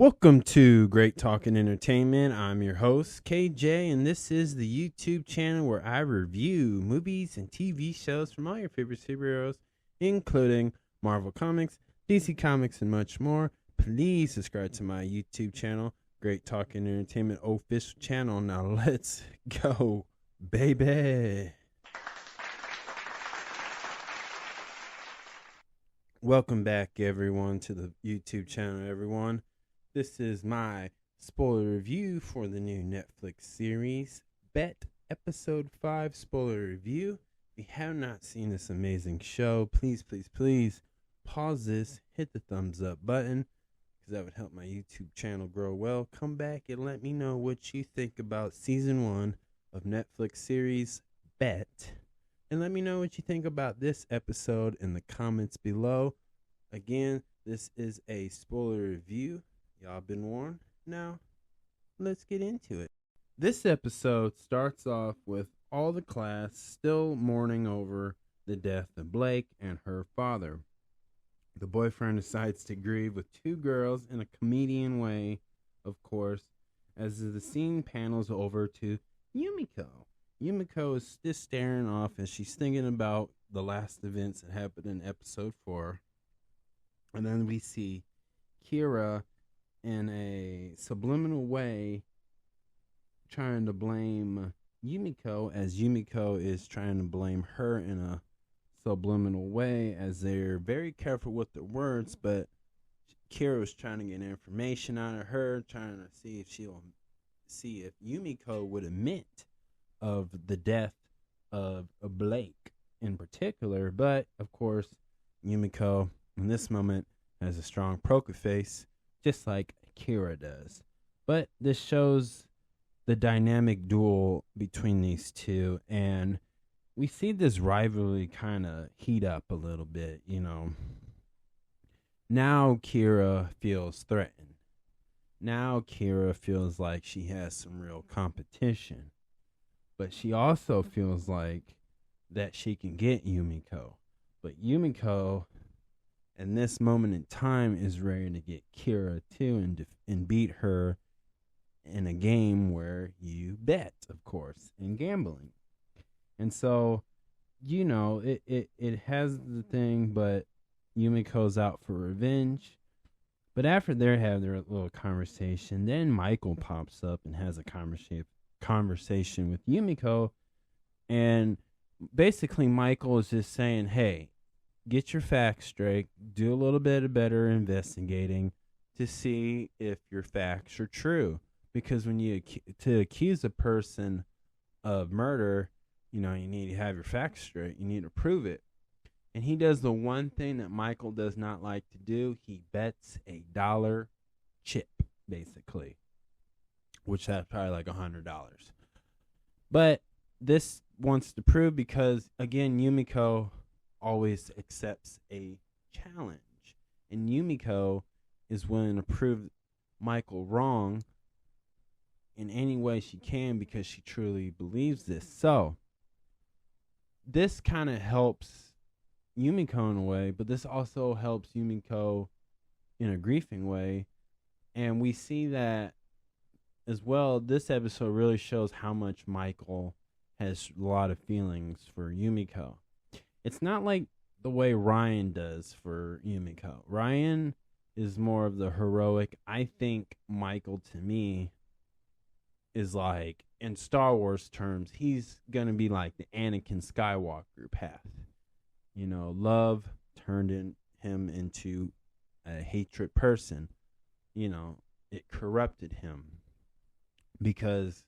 Welcome to Great Talking Entertainment. I'm your host, KJ, and this is the YouTube channel where I review movies and TV shows from all your favorite superheroes, including Marvel Comics, DC Comics, and much more. Please subscribe to my YouTube channel, Great Talking Entertainment official channel. Now let's go, baby. Welcome back, everyone, to the YouTube channel, everyone. This is my spoiler review for the new Netflix series, Bet Episode 5 spoiler review. If you have not seen this amazing show, please pause this, hit the thumbs up button, because that would help my YouTube channel grow well. Come back and let me know what you think about Season 1 of Netflix series Bet. And let me know what you think about this episode in the comments below. Again, this is a spoiler review. Y'all been warned. Now, let's get into it. This episode starts off with all the class still mourning over the death of Blake and her father. The boyfriend decides to grieve with two girls in a comedian way, of course, as the scene panels over to Yumiko. Yumiko is just staring off as she's thinking about the last events that happened in episode 4. And then we see Kira in a subliminal way trying to blame Yumiko, as Yumiko is trying to blame her in a subliminal way, as they're very careful with their words, but Kira was trying to get information out of her, trying to see if Yumiko would admit of the death of Blake in particular. But of course, Yumiko in this moment has a strong poker face, just like Kira does. But this shows the dynamic duel between these two, and we see this rivalry kind of heat up a little bit, Now Kira feels threatened. Now Kira feels like she has some real competition. But she also feels like that she can get Yumiko. But Yumiko, in this moment in time, is ready to get Kira too and beat her in a game where you bet, of course, in gambling. And so, it has the thing, but Yumiko's out for revenge. But after they have their little conversation, then Michael pops up and has a conversation with Yumiko, and basically Michael is just saying, hey, get your facts straight, do a little bit of better investigating to see if your facts are true, because when you to accuse a person of murder, you need to have your facts straight, you need to prove it. And he does the one thing that Michael does not like to do. He bets $1 chip, basically, which that's probably like $100. But this wants to prove, because again, Yumiko always accepts a challenge, and Yumiko is willing to prove Michael wrong in any way she can, because she truly believes this. So this kind of helps Yumiko in a way, but this also helps Yumiko in a grieving way. And we see that as well. This episode really shows how much Michael has a lot of feelings for Yumiko. It's not like the way Ryan does for Yumiko. Ryan is more of the heroic. I think Michael, to me, is like, in Star Wars terms, he's going to be like the Anakin Skywalker path. Love turned him into a hatred person. It corrupted him, because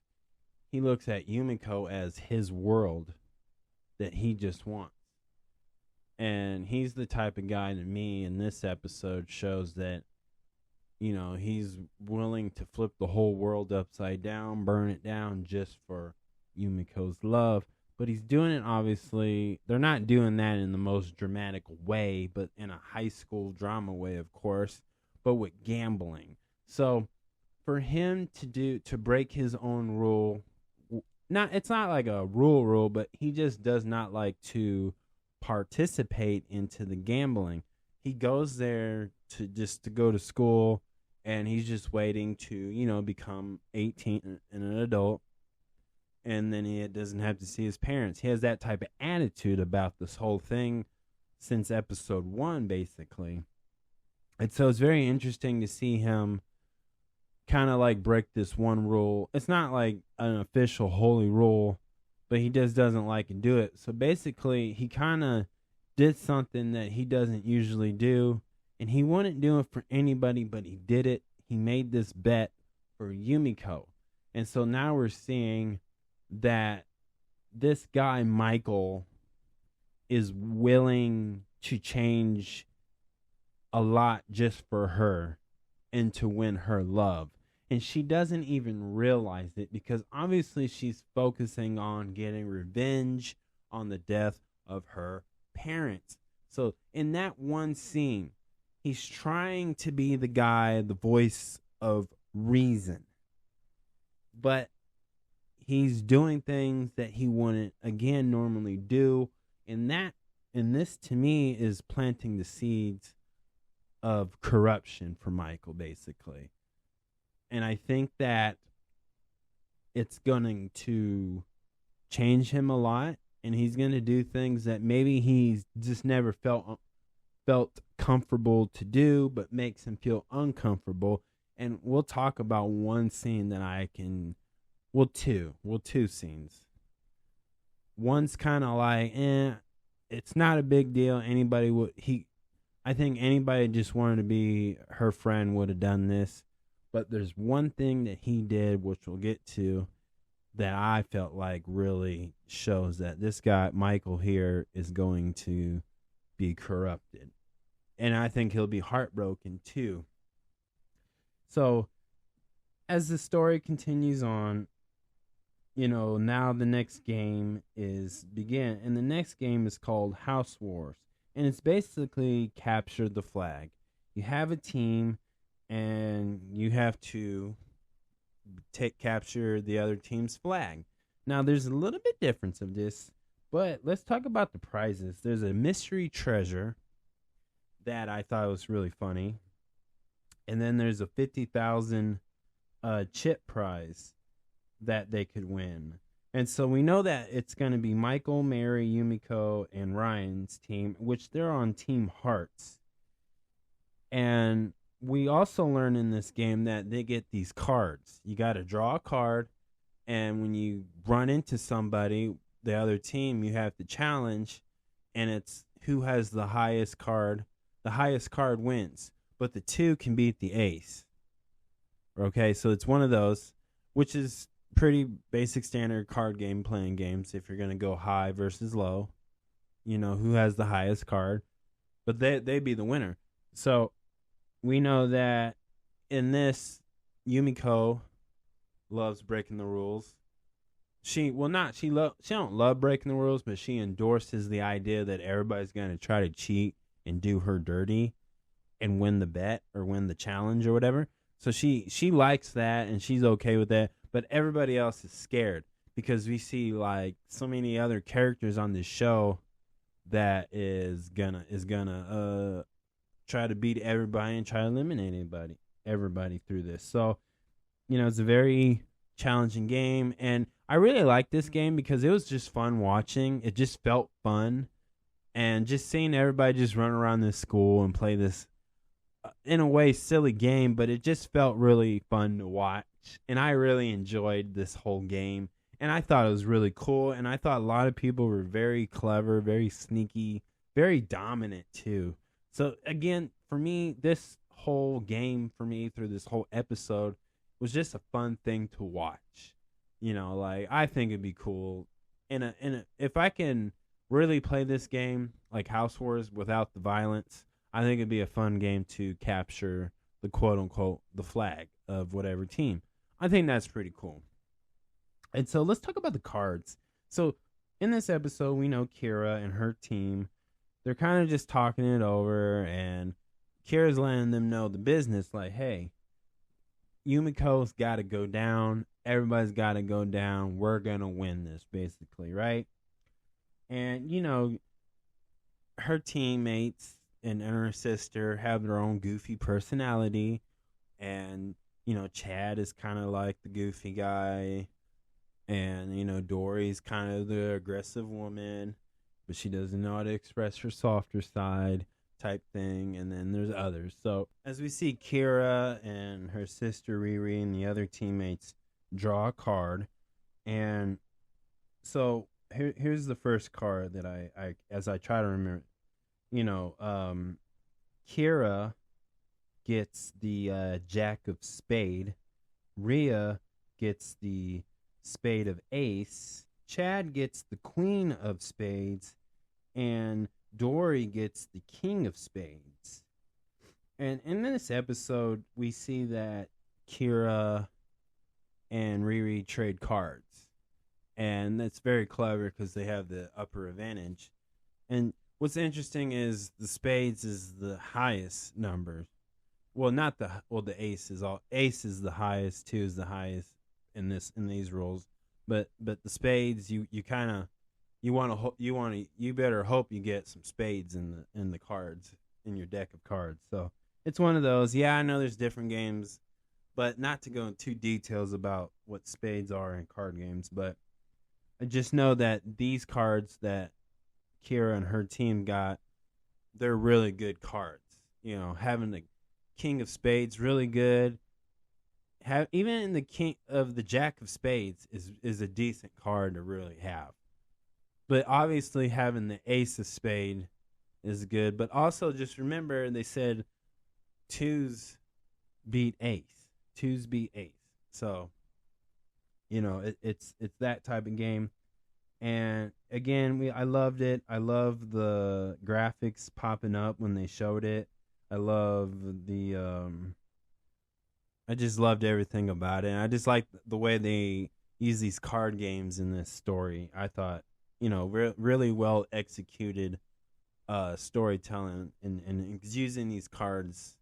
he looks at Yumiko as his world that he just wants. And he's the type of guy, to me, in this episode shows that, he's willing to flip the whole world upside down, burn it down just for Yumiko's love. But he's doing it, obviously, they're not doing that in the most dramatic way, but in a high school drama way, of course, but with gambling. So for him to break his own rule, it's not like a rule, but he just does not like to participate into the gambling. He goes there to go to school and he's just waiting to, become 18 and an adult, and then he doesn't have to see his parents. He has that type of attitude about this whole thing since episode 1, basically. And so it's very interesting to see him kind of like break this one rule. It's not like an official holy rule, but he just doesn't like to do it. So basically, he kind of did something that he doesn't usually do, and he wouldn't do it for anybody, but he did it. He made this bet for Yumiko. And so now we're seeing that this guy, Michael, is willing to change a lot just for her and to win her love. And she doesn't even realize it because obviously she's focusing on getting revenge on the death of her parents. So in that one scene, he's trying to be the guy, the voice of reason. But he's doing things that he wouldn't, again, normally do. And this to me is planting the seeds of corruption for Michael, basically. And I think that it's going to change him a lot, and he's going to do things that maybe he's just never felt comfortable to do, but makes him feel uncomfortable. And we'll talk about one scene that two scenes. One's kind of like, it's not a big deal. I think anybody just wanted to be her friend would have done this. But there's one thing that he did, which we'll get to, that I felt like really shows that this guy, Michael here, is going to be corrupted. And I think he'll be heartbroken too. So as the story continues on, now the next game is begin. And the next game is called House Wars. And it's basically capture the flag. You have a team, and you have to capture the other team's flag. Now, there's a little bit difference of this, but let's talk about the prizes. There's a mystery treasure that I thought was really funny, and then there's a 50,000 chip prize that they could win. And so we know that it's going to be Michael, Mary, Yumiko, and Ryan's team, which they're on Team Hearts. And we also learn in this game that they get these cards. You got to draw a card, and when you run into somebody, the other team, you have to challenge, and it's who has the highest card. The highest card wins, but the two can beat the ace. Okay, so it's one of those, which is pretty basic standard card game playing games if you're going to go high versus low. Who has the highest card, but they be the winner. So we know that in this, Yumiko loves breaking the rules. She don't love breaking the rules, but she endorses the idea that everybody's going to try to cheat and do her dirty and win the bet or win the challenge or whatever. So she likes that, and she's okay with that. But everybody else is scared because we see like so many other characters on this show that is gonna try to beat everybody and try to eliminate everybody through this. So, it's a very challenging game, and I really like this game because it was just fun watching. It just felt fun, and just seeing everybody just run around this school and play this, in a way, silly game, but it just felt really fun to watch. And I really enjoyed this whole game, and I thought it was really cool, and I thought a lot of people were very clever, very sneaky, very dominant too. So again, for me, this whole game for me through this whole episode was just a fun thing to watch. I think it'd be cool if I can really play this game like House Wars without the violence. I think it'd be a fun game to capture the quote unquote the flag of whatever team. I think that's pretty cool. And so let's talk about the cards. So in this episode, we know Kira and her team, they're kind of just talking it over, and Kira's letting them know the business, like, hey, Yumiko's got to go down. Everybody's got to go down. We're going to win this, basically, right? And, her teammates and her sister have their own goofy personality, And Chad is kind of like the goofy guy, and Dory's kind of the aggressive woman, but she doesn't know how to express her softer side type thing. And then there's others. So as we see Kira and her sister Riri and the other teammates draw a card, and so here's the first card that I as I try to remember. Kira gets the Jack of Spade. Rhea gets the Spade of Ace. Chad gets the Queen of Spades. And Dory gets the King of Spades. And in this episode, we see that Kira and Riri trade cards. And that's very clever because they have the upper advantage. And what's interesting is the spades is the highest number. Well, not the ace is the highest, 2 is the highest in these rules. But the spades, you better hope you get some spades in the cards in your deck of cards. So it's one of those. Yeah, I know there's different games, but not to go into details about what spades are in card games, but I just know that these cards that Kira and her team got, they're really good cards. Having the King of Spades, really good. Even the King of the Jack of Spades is a decent card to really have. But obviously having the Ace of Spade is good. But also just remember they said 2s beat Ace. 2s beat Ace. So, it's that type of game. And again, I loved it. I love the graphics popping up when they showed it. I love I just loved everything about it. And I just like the way they use these card games in this story. I thought, really well executed storytelling and using these cards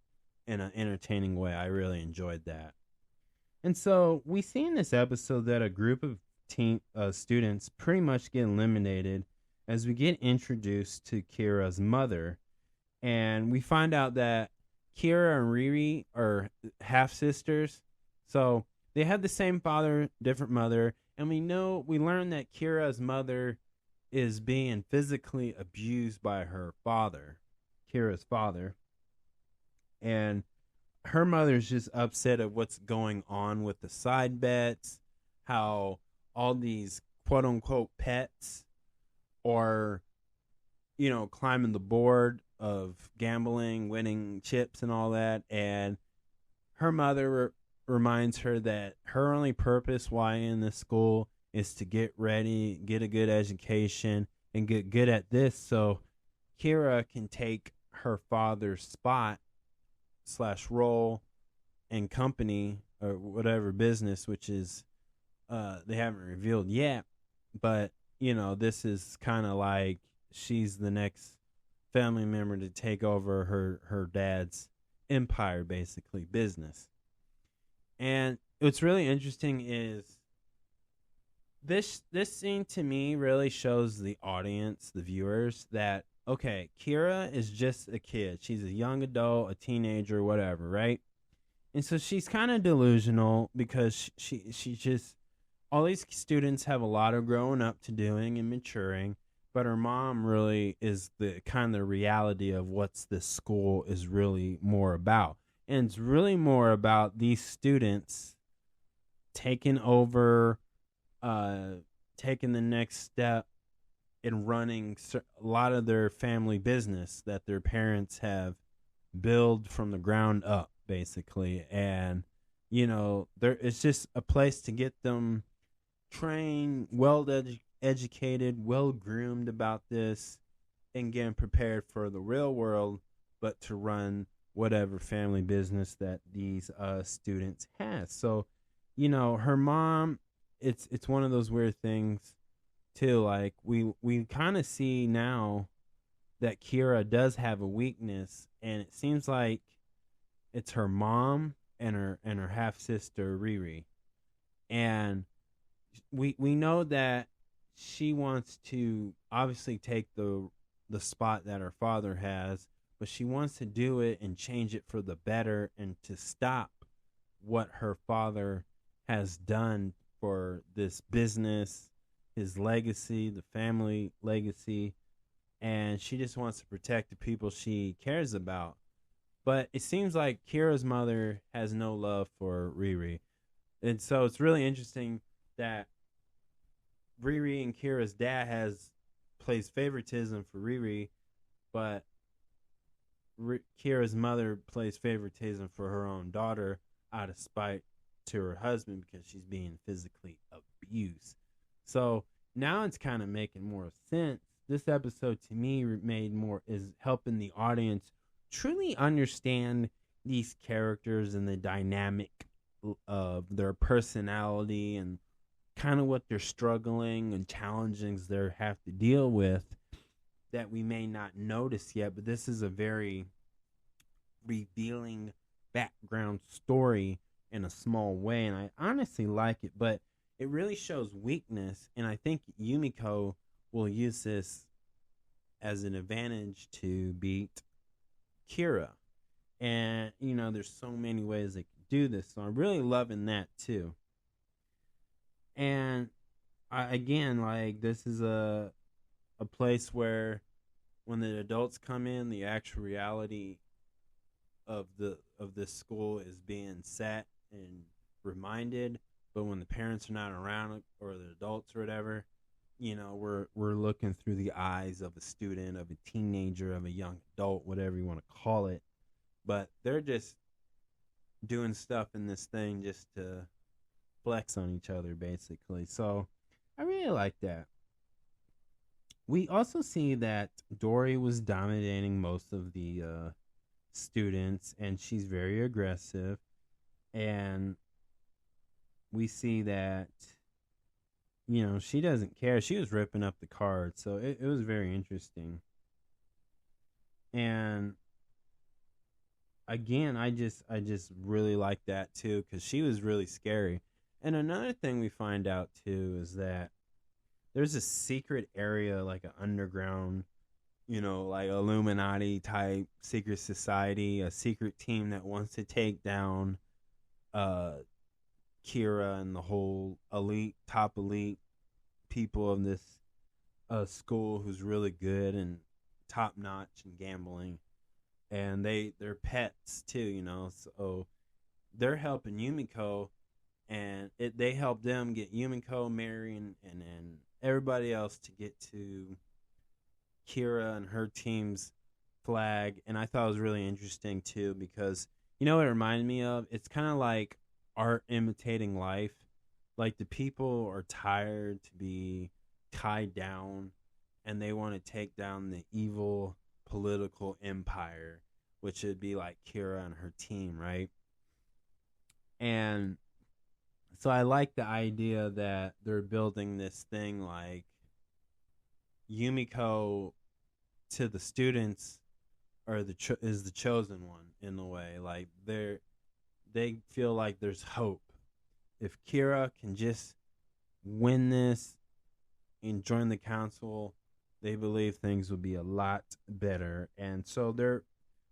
in an entertaining way. I really enjoyed that. And so we see in this episode that a group of students pretty much get eliminated as we get introduced to Kira's mother. And we find out that Kira and Riri are half sisters. So they have the same father, different mother. And we learn that Kira's mother is being physically abused by her father, Kira's father. And her mother's just upset at what's going on with the side bets, how all these quote unquote pets are, climbing the board of gambling, winning chips and all that. And her mother reminds her that her only purpose why in this school is to get ready, get a good education, and get good at this so Kira can take her father's spot / role in company or whatever business, which is they haven't revealed yet, but this is kind of like she's the next family member to take over her dad's empire, basically business. And what's really interesting is this scene to me really shows the audience, the viewers, that okay, Kira is just a kid. She's a young adult, a teenager, whatever, right? And so she's kind of delusional because she just, all these students have a lot of growing up to doing and maturing, but her mom really is the kind of reality of what's this school is really more about. And it's really more about these students taking over, taking the next step in running a lot of their family business that their parents have built from the ground up, basically. And, it's just a place to get them trained, educated, well groomed about this, and getting prepared for the real world, but to run whatever family business that these students has. So, her mom, it's one of those weird things too. Like we kind of see now that Kira does have a weakness, and it seems like it's her mom and her half sister Riri. And we know that she wants to obviously take the spot that her father has, but she wants to do it and change it for the better and to stop what her father has done for this business, his legacy, the family legacy, and she just wants to protect the people she cares about. But it seems like Kira's mother has no love for Riri. And so it's really interesting that Riri and Kira's dad has plays favoritism for Riri, but Kira's mother plays favoritism for her own daughter out of spite to her husband because she's being physically abused. So now it's kind of making more sense. This episode to me made more is helping the audience truly understand these characters and the dynamic of their personality and kind of what they're struggling and challenges they have to deal with that we may not notice yet, but this is a very revealing background story in a small way, and I honestly like it, but it really shows weakness, and I think Yumiko will use this as an advantage to beat Kira. And, there's so many ways they can do this, so I'm really loving that too. And again, like, this is a place where when the adults come in, the actual reality of this school is being set and reminded. But when the parents are not around or the adults or whatever, we're looking through the eyes of a student, of a teenager, of a young adult, whatever you want to call it. But they're just doing stuff in this thing just to flex on each other, basically. So I really like that. We also see that Dory was dominating most of the students, and she's very aggressive. And we see that, she doesn't care. She was ripping up the cards, so it was very interesting. And again, I just really like that too, because she was really scary. And another thing we find out too is that there's a secret area, like an underground, like Illuminati type secret society, a secret team that wants to take down Kira and the whole top elite people of this school who's really good and top notch in gambling. And they're pets too, so they're helping Yumiko, and they help them get Yumiko, Mary, and everybody else to get to Kira and her team's flag. And I thought it was really interesting too, because what it reminded me of? It's kind of like art imitating life. Like, the people are tired to be tied down, and they want to take down the evil political empire, which would be like Kira and her team, right? And so I like the idea that they're building this thing like Yumiko to the students is the chosen one in a way. Like, they feel like there's hope. If Kira can just win this and join the council, they believe things will be a lot better. And so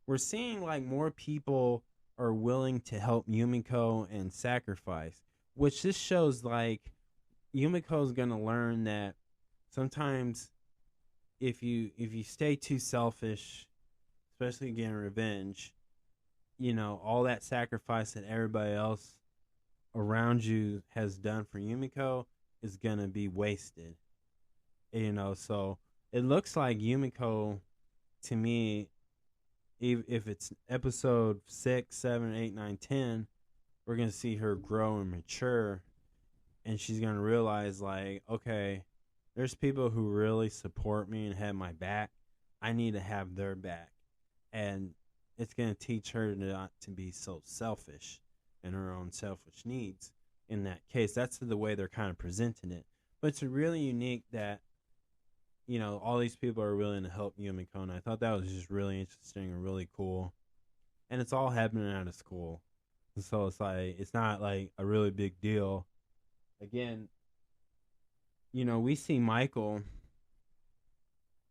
we're seeing like more people are willing to help Yumiko and sacrifice, which this shows like Yumiko's going to learn that sometimes if you stay too selfish, especially getting revenge, all that sacrifice that everybody else around you has done for Yumiko is going to be wasted. So it looks like Yumiko, to me, if it's episode 6, 7, 8, 9, 10, we're going to see her grow and mature, and she's going to realize, like, okay, there's people who really support me and have my back. I need to have their back. And it's going to teach her not to be so selfish and her own selfish needs. In that case, that's the way they're kind of presenting it. But it's really unique that, all these people are willing to help Yumiko, and I thought that was just really interesting and really cool. And it's all happening out of school. And so it's not like a really big deal. Again, we see Michael,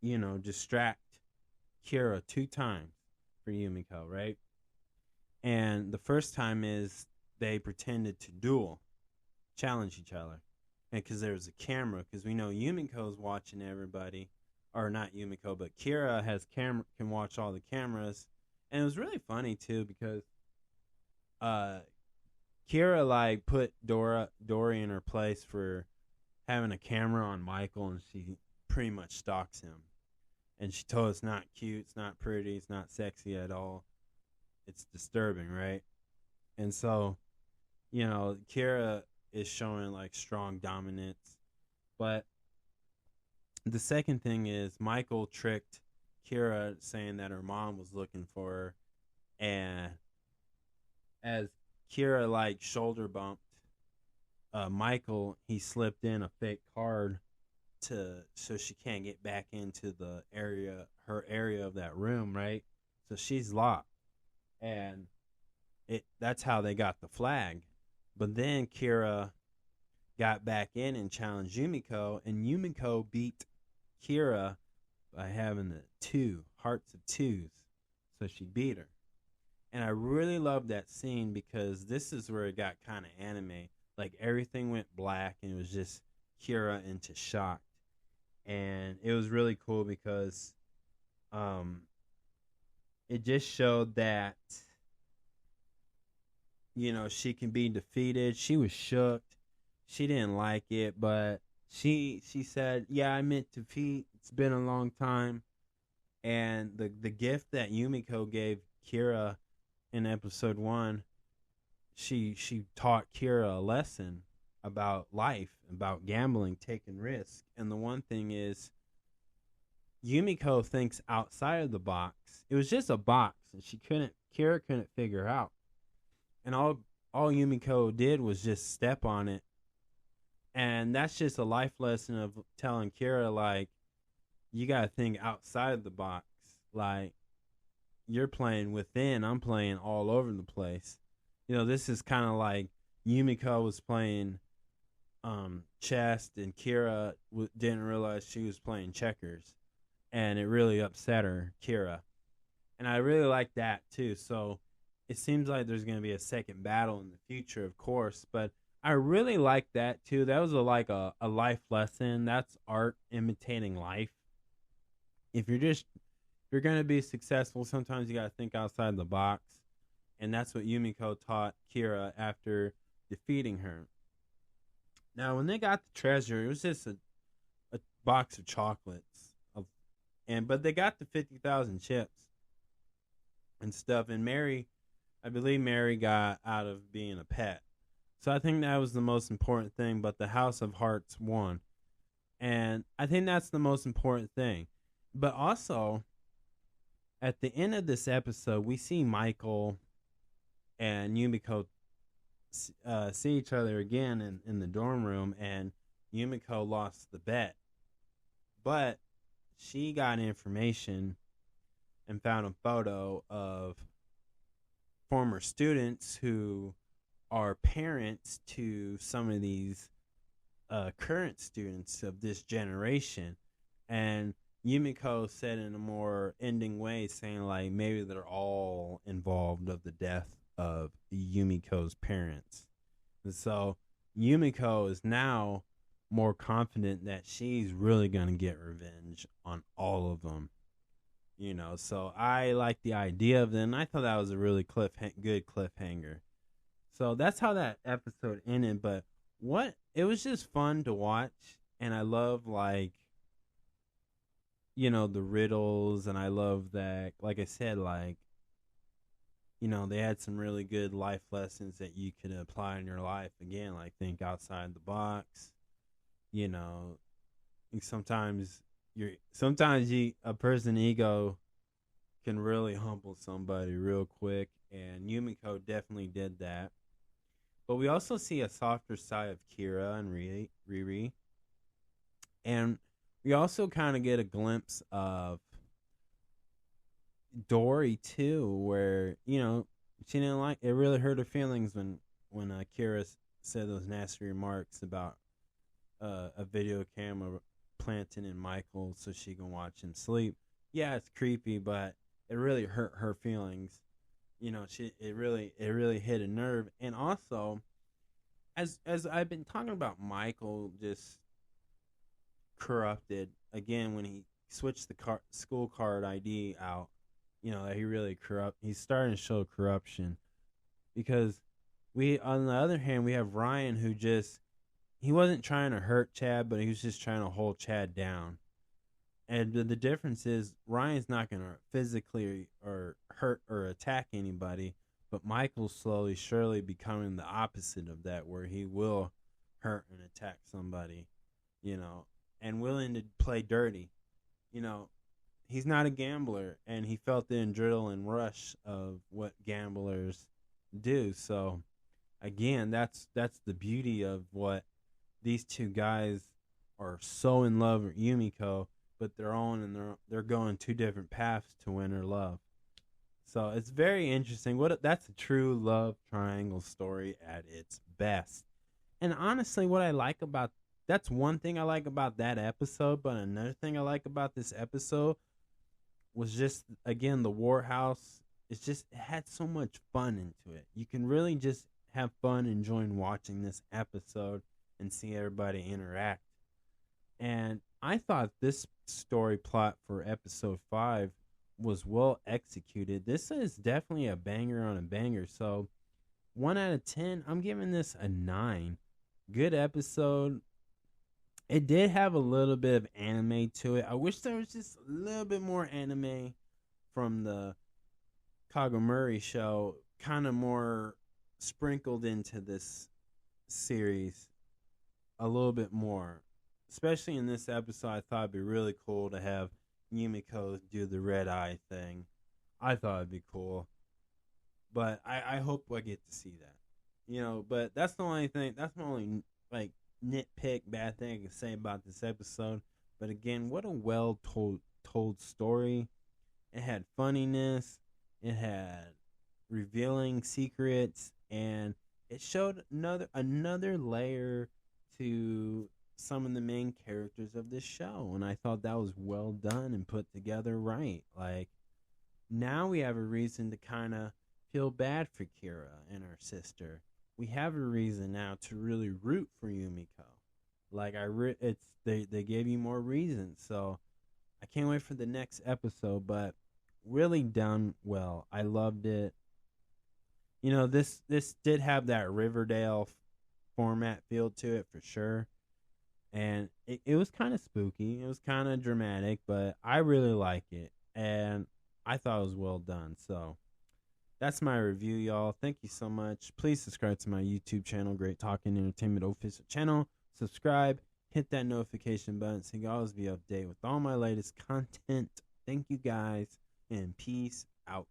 distract Kira 2 times for Yumiko, right? And the first time is they pretended to challenge each other. And because there was a camera, because we know Yumiko's watching everybody, or not Yumiko, but Kira can watch all the cameras. And it was really funny too because uh Kira like put Dory in her place for having a camera on Michael, and she pretty much stalks him. And she told us it's not cute, it's not pretty, it's not sexy at all. It's disturbing, right? And so, Kira is showing like strong dominance. But the second thing is Michael tricked Kira saying that her mom was looking for her, and as Kira like shoulder bumped Michael, he slipped in a fake card so she can't get back into her area of that room, right? So she's locked, and that's how they got the flag. But then Kira got back in and challenged Yumiko, and Yumiko beat Kira by having the two hearts of twos, so she beat her. And I really love that scene because this is where it got kind of anime. Like everything went black and it was just Kira into shock. And it was really cool because it just showed that she can be defeated. She was shook. She didn't like it, but she said, "Yeah, I meant defeat. It's been a long time." And the gift that Yumiko gave Kira in episode 1, she taught Kira a lesson about life, about gambling, taking risks. And the one thing is, Yumiko thinks outside of the box. It was just a box, and Kira couldn't figure out. And all Yumiko did was just step on it. And that's just a life lesson of telling Kira, like, you gotta think outside the box. Like, you're playing within, I'm playing all over the place. This is kind of like Yumiko was playing chess, and Kira didn't realize she was playing checkers, and it really upset her, Kira. And I really like that too. So it seems like there's going to be a second battle in the future, of course, but I really like that too. That was a life lesson. That's art imitating life. If you're going to be successful, sometimes you got to think outside the box. And that's what Yumiko taught Kira after defeating her. Now, when they got the treasure, it was just a box of chocolates. But they got the 50,000 chips and stuff. And I believe Mary got out of being a pet. So I think that was the most important thing. But the House of Hearts won. And I think that's the most important thing. But also, at the end of this episode, we see Michael and Yumiko see each other again in the dorm room, and Yumiko lost the bet. But she got information and found a photo of former students who are parents to some of these current students of this generation. And Yumiko said in a more ending way, saying like maybe they're all involved of the death of Yumiko's parents. And so Yumiko is now more confident that she's really going to get revenge on all of them. So I like the idea of them. I thought that was a really good cliffhanger. So that's how that episode ended. But it was just fun to watch. And I love the riddles, and I love that, like I said, they had some really good life lessons that you could apply in your life. Again, like think outside the box. Sometimes a person ego can really humble somebody real quick, and Yumiko definitely did that. But we also see a softer side of Kira and Riri, and we also kind of get a glimpse of Dory too, where she didn't like it. Really hurt her feelings when Kira said those nasty remarks about a video camera planted in Michael so she can watch him sleep. Yeah, it's creepy, but it really hurt her feelings. it really hit a nerve. And also, as I've been talking about Michael just corrupted again when he switched the school card ID out. That he really corrupt. He's starting to show corruption because on the other hand, we have Ryan who just he wasn't trying to hurt Chad, but he was just trying to hold Chad down. And the difference is Ryan's not going to physically or hurt or attack anybody, but Michael's slowly, surely becoming the opposite of that, where he will hurt and attack somebody, you know, and willing to play dirty. You know, he's not a gambler, and he felt the adrenaline rush of what gamblers do. So, again, that's the beauty of what these two guys are so in love with Yumiko, but they're going two different paths to win her love. So it's very interesting. That's a true love triangle story at its best. And honestly, what I like about that's one thing I like about that episode, but another thing I like about this episode was just again the War House. It had so much fun into it. You can really just have fun enjoying watching this episode and see everybody interact. And I thought this story plot for episode 5 was well executed. This is definitely a banger on a banger. So 1 out of 10, I'm giving this a 9. Good episode. It did have a little bit of anime to it. I wish there was just a little bit more anime from the Kagomori show, kind of more sprinkled into this series a little bit more. Especially in this episode, I thought it'd be really cool to have Yumiko do the red eye thing. I thought it'd be cool. But I hope I get to see that. But that's the only thing, that's my only, like, nitpick, bad thing I can say about this episode. But again, what a well told story. It had funniness, it had revealing secrets, and it showed another layer to some of the main characters of this show, and I thought that was well done and put together right. Like, now we have a reason to kind of feel bad for Kira and her sister. We have a reason now to really root for Yumiko. Like, they gave you more reasons, so I can't wait for the next episode. But really done well. I loved it. This did have that Riverdale format feel to it for sure. And it was kind of spooky. It was kind of dramatic, but I really like it. And I thought it was well done. So that's my review, y'all. Thank you so much. Please subscribe to my YouTube channel, Great Talking Entertainment Official Channel. Subscribe, hit that notification button so you can always be updated with all my latest content. Thank you guys, and peace out.